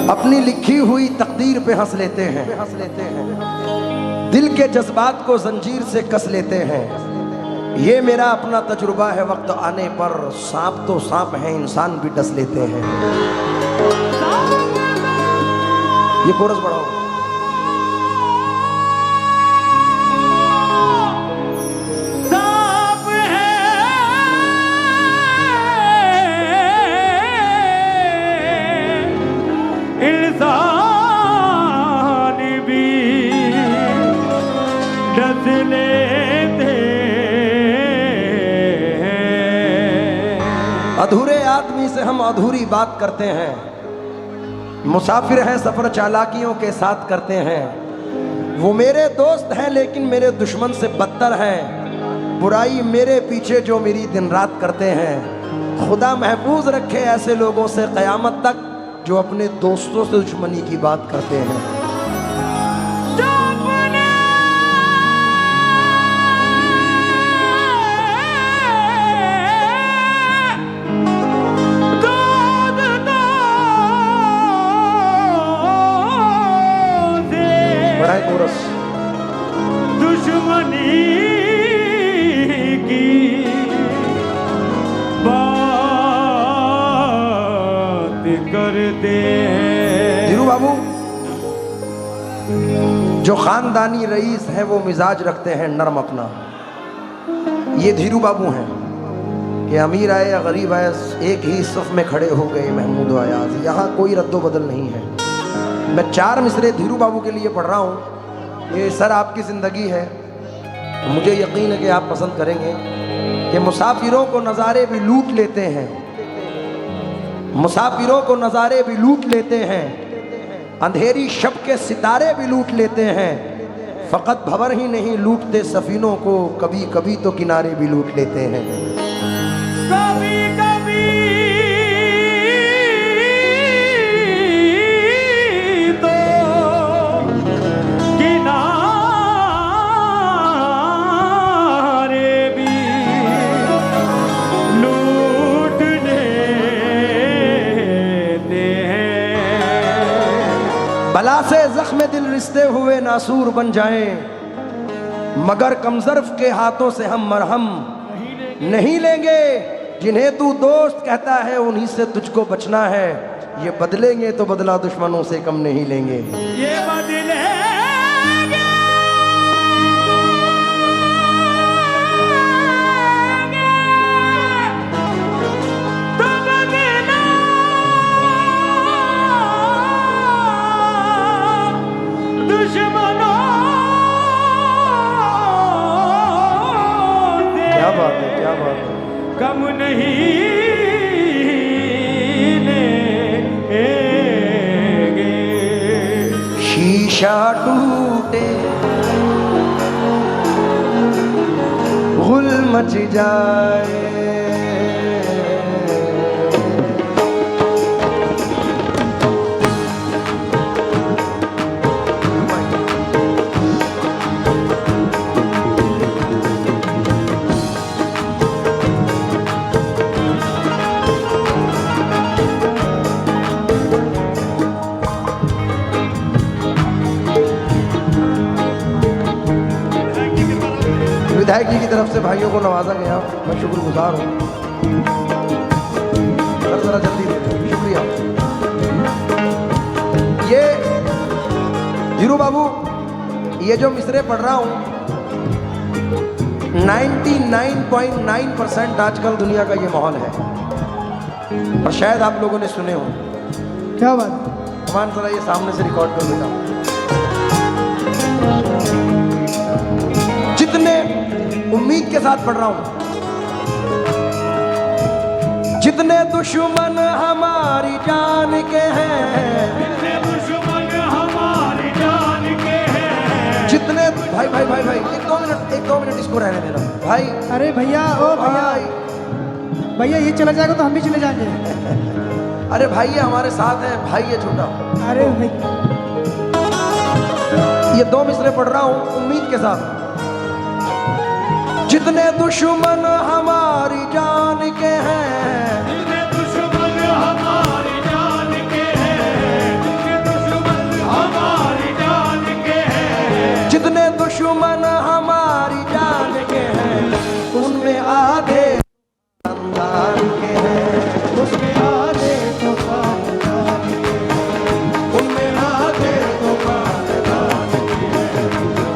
अपनी लिखी हुई तकदीर पे हंस लेते हैं, दिल के जज्बात को जंजीर से कस लेते हैं। ये मेरा अपना तजुर्बा है, वक्त आने पर सांप तो सांप है, इंसान भी डस लेते हैं। ये कोरस बढ़ाओ। अधूरे आदमी से हम अधूरी बात करते हैं, मुसाफिर हैं सफर चालाकियों के साथ करते हैं। वो मेरे दोस्त हैं लेकिन मेरे दुश्मन से बदतर हैं। बुराई मेरे पीछे जो मेरी दिन रात करते हैं। खुदा महफूज रखे ऐसे लोगों से क़यामत तक जो अपने दोस्तों से दुश्मनी की बात करते हैं। दुश्मनी की बात करते हैं। धीरू बाबू जो खानदानी रईस है वो मिजाज रखते हैं नरम अपना। ये धीरू बाबू हैं कि अमीर आए या गरीब आए एक ही सफ में खड़े हो गए महमूद अयाज। यहाँ कोई रद्दो बदल नहीं है। मैं 4 मिसरे धीरू बाबू के लिए पढ़ रहा हूँ। ये सर आपकी ज़िंदगी है, मुझे यकीन है कि आप पसंद करेंगे। कि मुसाफिरों को नज़ारे भी लूट लेते हैं, मुसाफिरों को नज़ारे भी लूट लेते हैं। अंधेरी शब के सितारे भी लूट लेते हैं। फ़कत भंवर ही नहीं लूटते सफ़ीनों को, कभी कभी तो किनारे भी लूट लेते हैं। कभी कभी बला से जख्म दिल रिश्ते हुए नासूर बन जाएं, मगर कमजर्फ के हाथों से हम मरहम नहीं लेंगे। जिन्हें तू दोस्त कहता है उन्हीं से तुझको बचना है। ये बदलेंगे तो बदला दुश्मनों से कम नहीं लेंगे। ये बदले क्या बात है। कम नहीं लेंगे। शीशा टूटे गुल मच जाए, विधायक जी की तरफ से भाइयों को नवाजा गया। मैं शुक्रगुजार हूँ। जरा जल्दी दे दें, शुक्रिया। ये धीरू बाबू ये जो मिसरे पढ़ रहा हूँ 99.9% आजकल दुनिया का ये माहौल है, और शायद आप लोगों ने सुने हो। क्या बात। मान जरा ये सामने से रिकॉर्ड कर बेटा। जितने उम्मीद के साथ पढ़ रहा हूं, जितने दुश्मन हमारी जान के हैं, जितने दुश्मन हमारी जान के हैं, जितने भाई भाई भाई भाई एक दो मिनट इसको रहने देना भाई। अरे भैया, ओ भैया, भैया ये चला जाएगा तो हम भी चले जाएंगे। अरे भाई ये हमारे साथ है, भाई ये छोटा। अरे भाई ये 2 मिसरे पढ़ रहा हूं उम्मीद के साथ। जितने दुश्मन हमारी जान के हैं, जितने दुश्मन हमारी जान के हैं, जितने दुश्मन हमारी जान के हैं, जितने दुश्मन हमारी जान के हैं, उनमें आधे खानदान के हैं, उसमें आधे तो खानदान के हैं, उनमें आधे तो खानदान के हैं,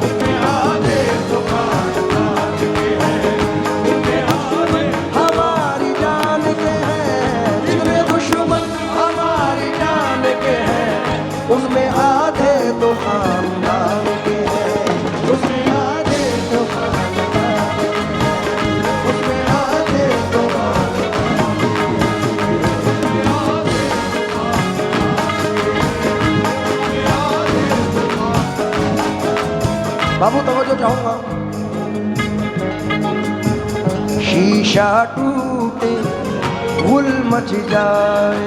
उनमें आधे तो खानदान के हैं, उनमें आधे हमारी जान के हैं। जितने दुश्मन हमारी जान के हैं, उनमें आधे तो खानदान के हैं, उसमें आधे तो खानदान के हैं, उसमें आधे तो बाबू तवज्जो चाहूंगा। शीशा टूटे गुल मच जाए,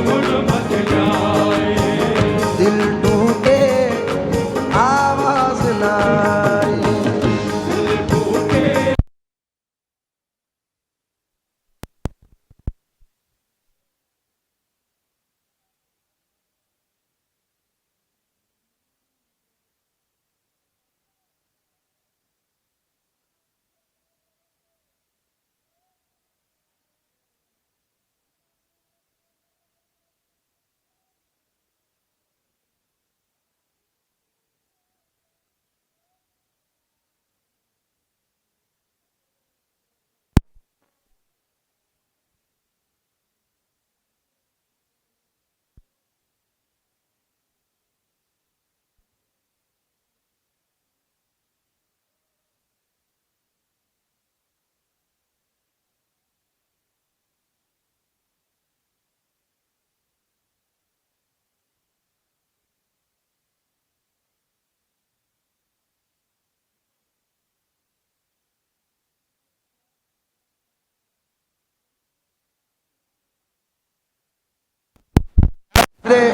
गुल मच जाए, दिल टूटे आवाज ना आए।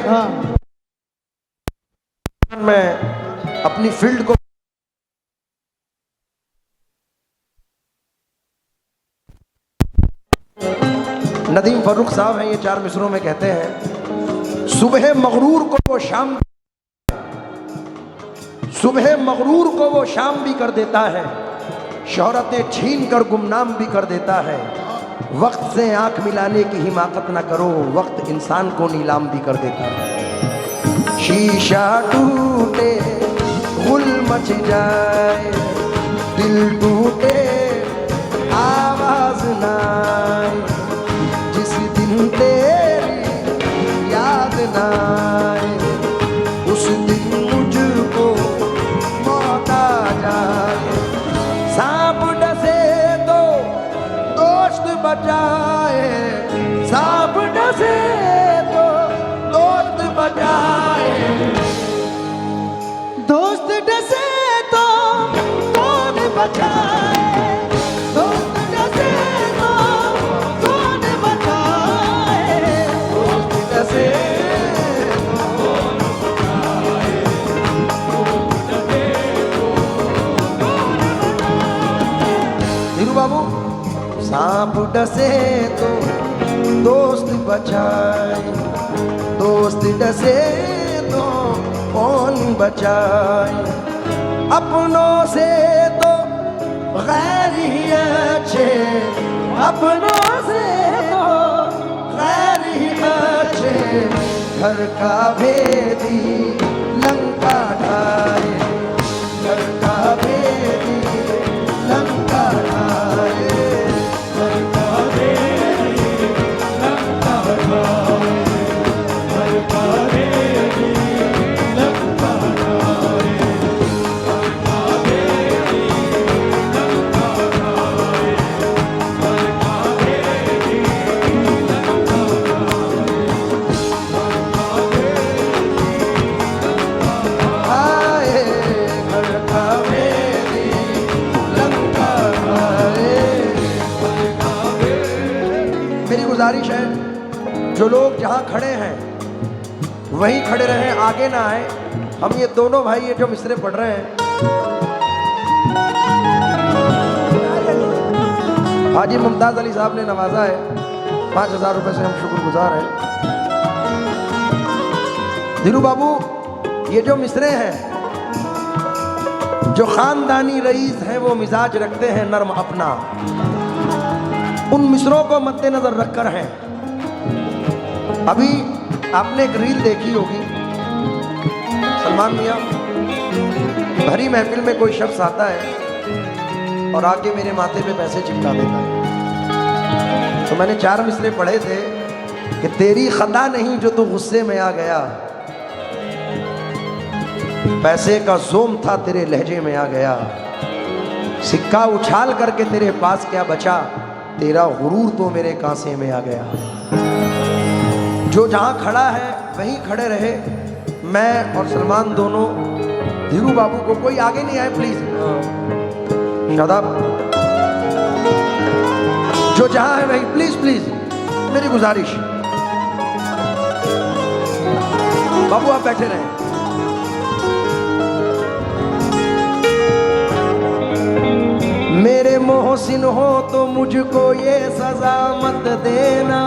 हाँ मैं अपनी फील्ड को नदीम फर्रुख साहब हैं, ये 4 मिसरों में कहते हैं, सुबह मगरूर को वो शाम, सुबह मगरूर को वो शाम भी कर देता है, शोहरतें छीन कर गुमनाम भी कर देता है। वक्त से आंख मिलाने की हिमाकत ना करो, वक्त इंसान को नीलाम भी कर देता है। शीशा टूटे गुल मच जाए, दिल टूटे आवाज ना आए, जिस दिन तेरी याद ना आए, उस दिन मुझको मौत आ जाए। सांप डसे तो दोस्त बचाए, सांप डसे तो दोस्त बचाए, दोस्त डसे तो कौन बचाए, दोस्त डसे तो कौन बचाए, दोस्त डसे धीरू बाबू। सांप डसे तो दोस्त बचाए, दोस्त डसे तो कौन बचाए, अपनों से तो गैर ही अच्छे, अपनों से तो गैर ही अच्छे, घर का भेदी लंका ढाए, घर का भेदी लंका ढाए, घर का भेदी लंका ढाए, घर का भेदी लंका ढाए, घर का भेदी लंका ढाए, घर का भेदी लंका ढाए, घर का भेदी लंका ढाए, घर का भेदी। मेरी गुजारिश है, जो लोग जहां खड़े हैं वहीं खड़े रहें, आगे ना आए। हम ये दोनों भाई ये जो मिसरे पढ़ रहे हैं, हाजी मुमताज अली साहब ने नवाजा है, 5000 रुपए से हम शुक्रगुजार हैं। धीरू बाबू, ये जो मिसरे हैं, जो खानदानी रईस हैं वो मिजाज रखते हैं नर्म अपना, उन मिसरों को मद्देनजर रखकर हैं। अभी आपने एक रील देखी होगी, सलमान मियां भरी महफिल में कोई शख्स आता है और आके मेरे माथे पे पैसे चिपका देता है। तो मैंने 4 मिसरे पढ़े थे कि तेरी खता नहीं जो तू गुस्से में आ गया, पैसे का जोम था तेरे लहजे में आ गया, सिक्का उछाल करके तेरे पास क्या बचा, तेरा गुरूर तो मेरे कांसे में आ गया। जो जहां खड़ा है वहीं खड़े रहे। मैं और सलमान दोनों धीरू बाबू को, कोई आगे नहीं आए प्लीज, शादाब, जो जहां है वहीं प्लीज प्लीज मेरी गुजारिश। बाबू आप बैठे रहें। मेरे मोहसिन हो तो मुझको ये सजा मत देना,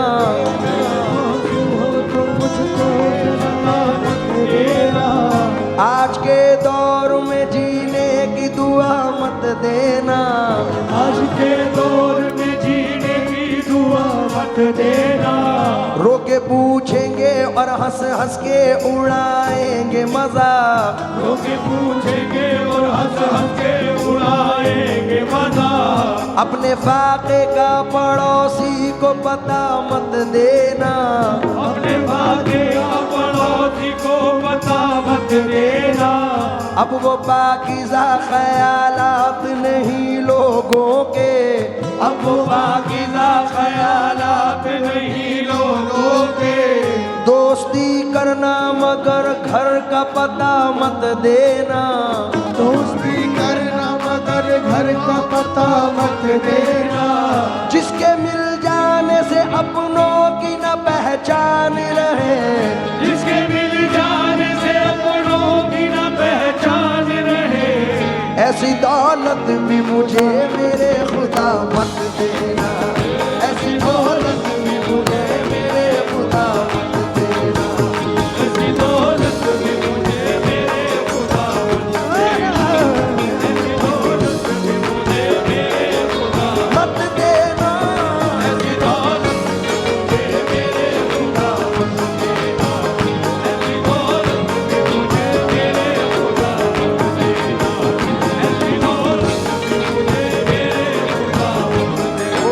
आज के दौर में जीने की दुआ मत देना, आज के दौर में जीने की दुआ मत देना। रोके पूछेंगे और हंस हंस के उड़ाएंगे मजाक, रोके पूछेंगे और हंस हंस के उड़ाएंगे मजाक। अपने फाके का पड़ोसी को पता मत देना, अपने भागे का पड़ोसी को पता मत देना। अब वो पाकीज़ा ख्यालात नहीं लोगों के, अब वो पाकीज़ा ख्यालात नहीं लोगों के। दोस्ती करना मगर घर का पता मत देना, दोस्ती करना मगर घर का पता मत देना। जिसके मिल जाने से अपनों की न पहचान रहे, जिसके मिल जाने से अपनों की न पहचान रहे। ऐसी दौलत भी मुझे मेरे खुदा मत देना, ऐसी दौलत भी मुझे मेरे खुदा मत देना, ऐसी दौलत भी मुझे मेरे खुदा मत देना। ऐसी दौलत भी मुझे मेरे खुदा मत देना, ऐसी दौलत भी मुझे मेरे खुदा मत देना। ऐसी दौलत भी मुझे मेरे खुदा मत देना। ऐसी दौलत भी मुझे मेरे खुदा मत देना। ओ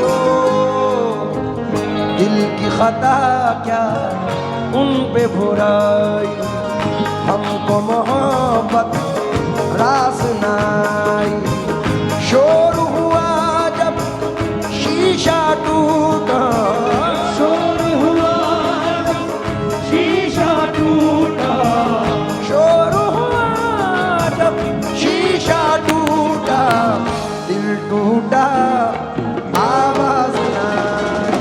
दिल की खता क्या उन पे बुराई, हमको मोहब्बत रास नाई। शोर हुआ जब शीशा टूटा, शोर हुआ जब शीशा टूटा। शोर हुआ जब शीशा टूटा, दिल टूटा आवाज नाई,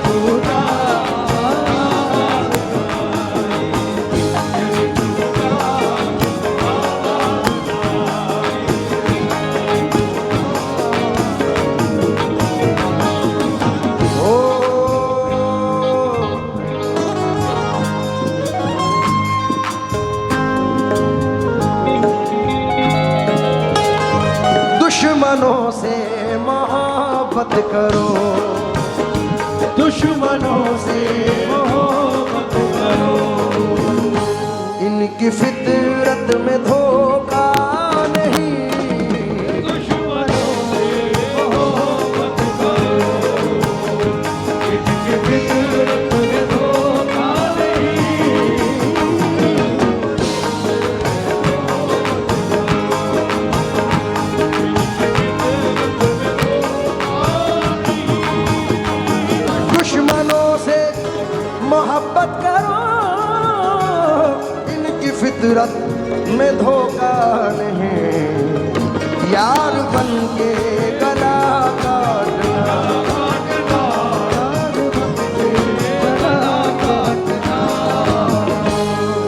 टूटा दुश्मनों से मोहब्बत करो, दुश्मनों से मोहब्बत करो। इनकी फितरत में धोखा नहीं, दुश्मनों से मोहब्बत करो। इनकी फितरत में धोखा नहीं। दुश्मनों से मोहब्बत करो, इनकी फितरत में धोखा नहीं। यार बन के गला काटना,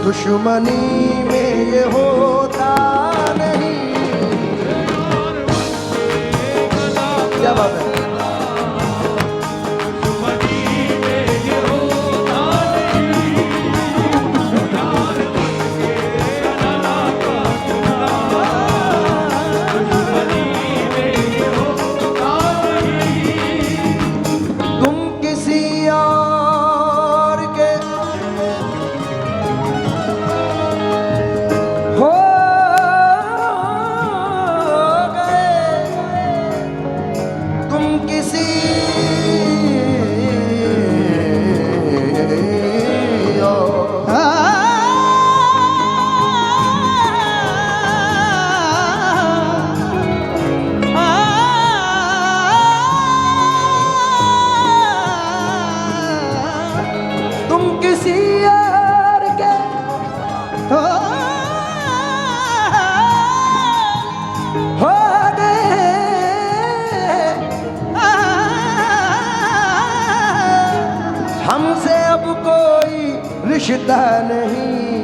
दुश्मनी में ये होता नहीं। क्या बात है? रिश्ता नहीं,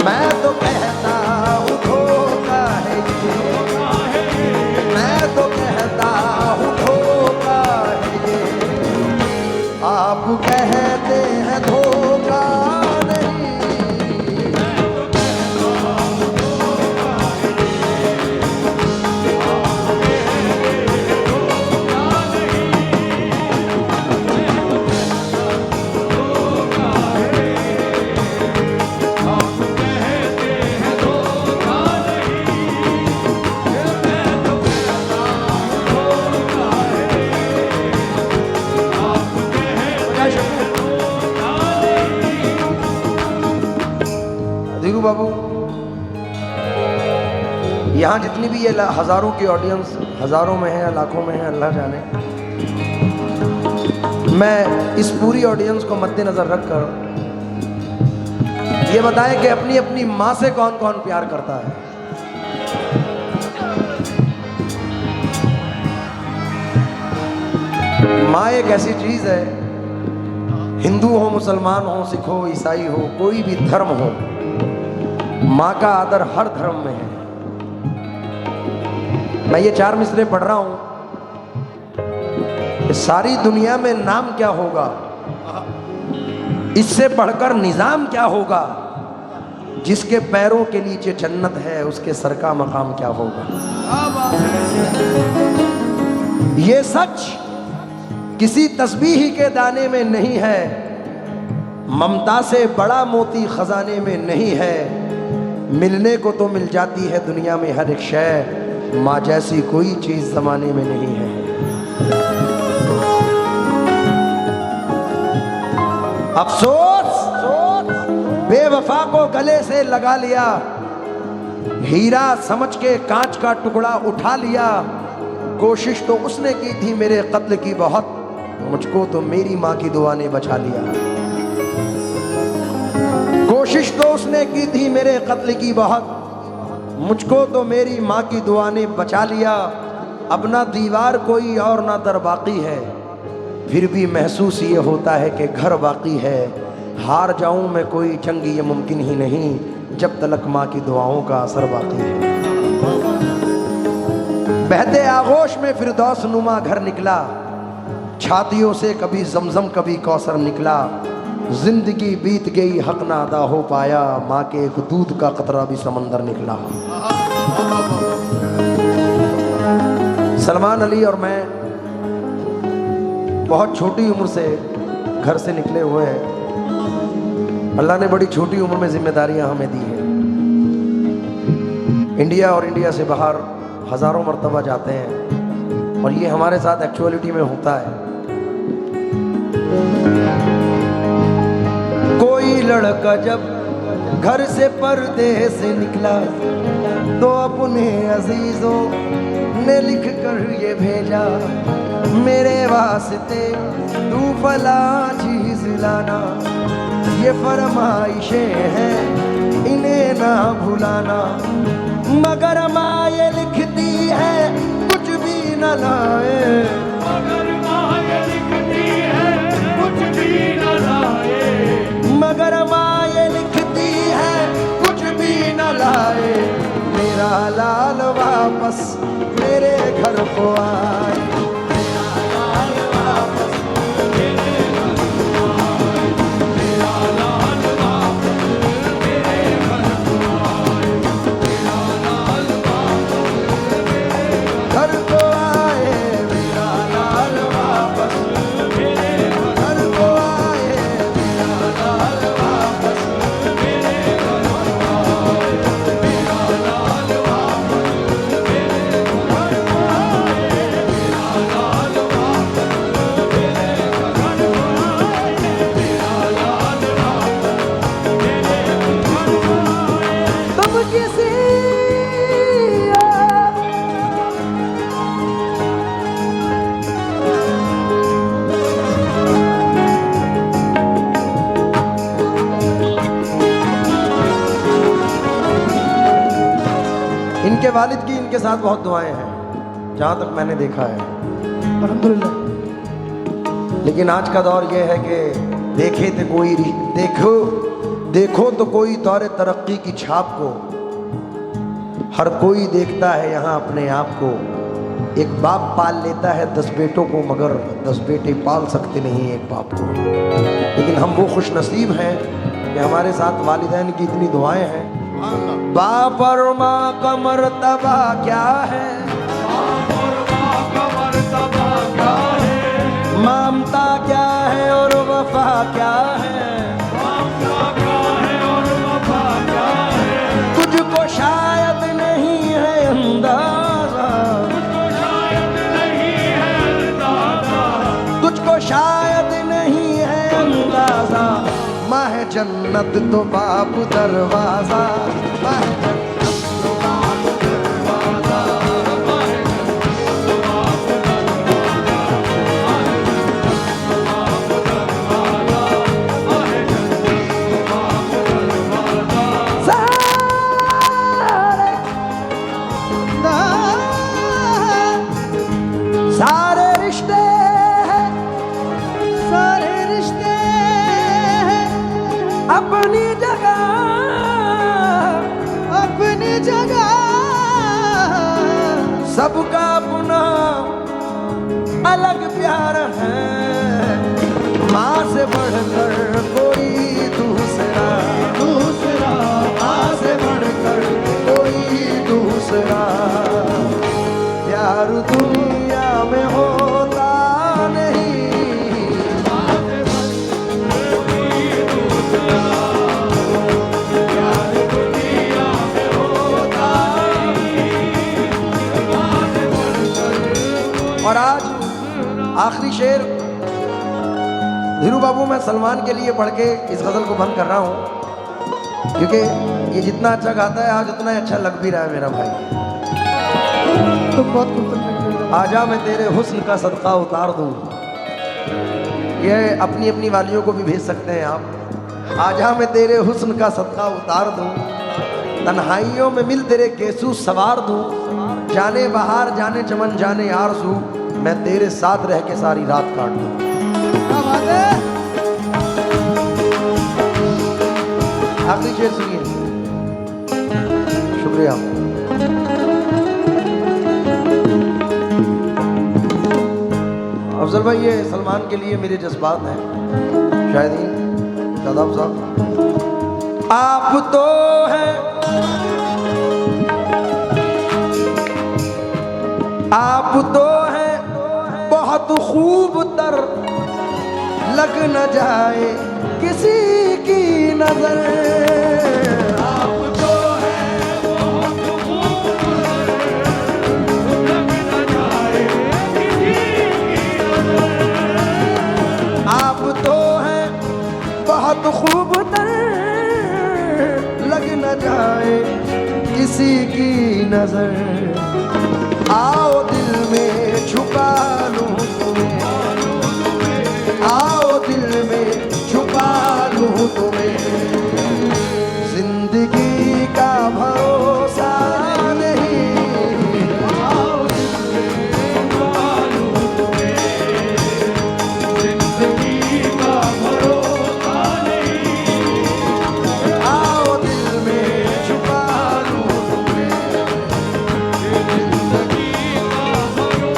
मैं तो कहता हूँ धोखा है ये, मैं तो कहता हूँ धोखा है ये, आप कहते हैं धोखा नहीं। धीरू बाबू, यहाँ जितनी भी ये हजारों की ऑडियंस, हजारों में है या लाखों में है, अल्लाह जाने, मैं इस पूरी ऑडियंस को मद्देनजर रखकर ये बताएं कि अपनी अपनी माँ से कौन कौन प्यार करता है। माँ एक ऐसी चीज है, हिंदू हो, मुसलमान हो, सिख हो, ईसाई हो, कोई भी धर्म हो, माँ का आदर हर धर्म में है। मैं ये 4 मिसरे पढ़ रहा हूं, सारी दुनिया में नाम क्या होगा, इससे बढ़कर निजाम क्या होगा, जिसके पैरों के नीचे जन्नत है उसके सर का मकाम क्या होगा। ये सच किसी तस्बीह के दाने में नहीं है, ममता से बड़ा मोती खजाने में नहीं है, मिलने को तो मिल जाती है दुनिया में हर एक शय, माँ जैसी कोई चीज जमाने में नहीं है। अफसोस बेवफा को गले से लगा लिया, हीरा समझ के कांच का टुकड़ा उठा लिया, कोशिश तो उसने की थी मेरे कत्ल की बहुत, मुझको तो मेरी माँ की दुआ ने बचा लिया। कोशिश तो उसने की थी मेरे कत्ल की बहुत, मुझको तो मेरी माँ की दुआ ने बचा लिया। अब ना दीवार कोई और ना दर बाकी है, फिर भी महसूस ये होता है कि घर बाकी है। हार जाऊं मैं कोई जंग ये मुमकिन ही नहीं, जब तलक माँ की दुआओं का असर बाकी है। बहते आगोश में फिरदौस नुमा घर निकला, छातियों से कभी जमजम कभी कौसर निकला। जिंदगी बीत गई हक ना अदा हो पाया, माँ के एक दूध का कतरा भी समंदर निकला। सलमान अली और मैं बहुत छोटी उम्र से घर से निकले हुए हैं। अल्लाह ने बड़ी छोटी उम्र में जिम्मेदारियां हमें दी हैं। इंडिया और इंडिया से बाहर हजारों मर्तबा जाते हैं, और ये हमारे साथ एक्चुअलिटी में होता है। कोई लड़का जब घर से पर्दे से निकला, तो अपने अजीजों ने लिख कर ये भेजा, मेरे वास्ते तू फला चीज लाना, ये फरमाइशें हैं इन्हें ना भुलाना। मगर माँ ये लिखती है कुछ भी न लाए, मगर माँ ये लिखती है कुछ भी न लाए, मगर माँ ये लिखती को आए घर को आए मेरा लाल वापस घर को आए मेरा लाल वापस तुम किसी इनके वालिद की इनके साथ बहुत दुआएं हैं जहां तक मैंने देखा है, अल्हम्दुलिल्लाह। लेकिन आज का दौर ये है कि देखो तो कोई दौरे तरक्की की छाप को, हर कोई देखता है यहाँ अपने आप को। एक बाप पाल लेता है 10 बेटों को, मगर 10 बेटे पाल सकते नहीं एक बाप को। लेकिन हम वो खुश नसीब हैं कि हमारे साथ वालिदैन की इतनी दुआएं हैं। बाप और माँ का मर्तबा क्या है, ममता क्या है और वफा क्या है, तुझको शायद नहीं है अंदाजा, तुझको शायद नहीं है अंदाजा। माह जन्नत तो बाप दरवाजा, माह जन्नत तो बाप दरवाजा, सारे रिश्ते अपनी जगह सबका अपना अलग प्यार है। माँ से बढ़कर कोई दूसरा माँ से बढ़कर कोई दूसरा प्यार दुनिया में होता नहीं। और आज आखिरी शेर धीरू बाबू मैं सलमान के लिए पढ़ के इस गज़ल को बंद कर रहा हूँ, क्योंकि ये जितना अच्छा गाता है आज उतना ही अच्छा लग भी रहा है मेरा भाई। तुम बहुत खूबसूरत। आजा मैं तेरे हुस्न का सदका उतार दूँ, ये अपनी अपनी वालियों को भी भेज सकते हैं आप। आजा मैं तेरे हुस्न का सदका उतार दूँ, तन्हाइयों में मिल तेरे केसू सवार दूँ, जाने बहार जाने चमन जाने आरज़ू, मैं तेरे साथ रह के सारी रात काट दूँ। क्या बात है। आखिरी शेर सुनिए। शुक्रिया। अफजल भाई ये सलमान के लिए मेरे जज्बात हैं। शायद शादाब साहब आप तो हैं, आप तो हैं बहुत खूब तर, लग न जाए किसी की नजर। आप तो हैं बहुत खूब लग न जाए किसी की नजर। आप तो हैं बहुत खूब तर, लग न जाए किसी की नजर। आओ दिल में छुपा लूं तुम्हें, आओ दिल में छुपा लूं तुम्हें, जिंदगी का भरोसा नहीं। आओ दिल में छुपा लूं तुम्हें, जिंदगी का भरोसा नहीं। आओ दिल में छुपा लूं तुम्हें, जिंदगी का भरोसा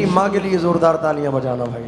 माँ के लिए जोरदार तालियां बजाना भाई।